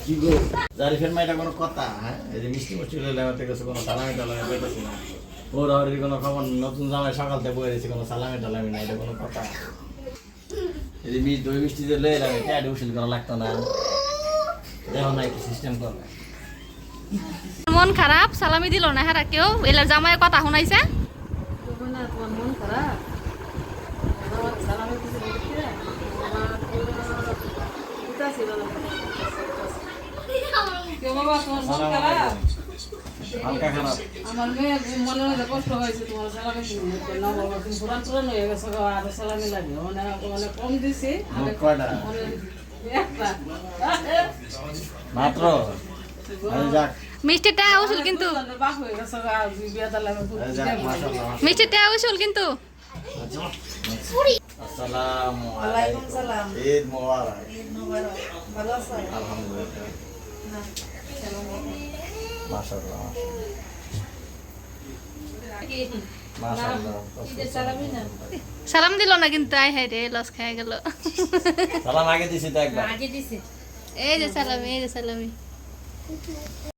কি গো জারিফের মাইটা কোনো কথা হ্যাঁ এই যে মিষ্টি মিষ্টি হলে আমাদের কাছে কোনো সালামি টালামি পেতেছি না ওর আর কোনো খবর নতুন জামাই সকালতে বয়ে রয়েছে কোনো সালামি টালামি না এটা কোনো কথা এই যে দই মিষ্টি যে লয়ে এলাম এটা উসিল করা লাগতো না দেখো না একটু সিস্টেম করবে মন খারাপ সালামি দিল না হ্যাঁ কেউ এলার জামাইয়ের কথা শুনাইছে মন খারাপ সালামি হালকা খারাপ আমার মেয়ে মনে মধ্যে কষ্ট হয়েছে তোমার সালামি না বাবা তুমি পুরান পুরান হয়ে গেছো আর সালামি লাগে মানে কম দিছি মাত্র যাক মিষ্টিটা উসুল কিন্তু বাপ হয়ে গেছো মিষ্টিটা উসুল কিন্তু আসসালামু ওয়ালাইকুম সালাম ঈদ মোবারক ঈদ মোবারক ভালো আছো আলহামদুলিল্লাহ মাশাআল্লাহ মাশাআল্লাহ সালাম দিল না কিন্তু আই হাই রে লস খেয়ে গেল সালাম আগে দিছি তো একবার আগে দিছি এই যে সালামি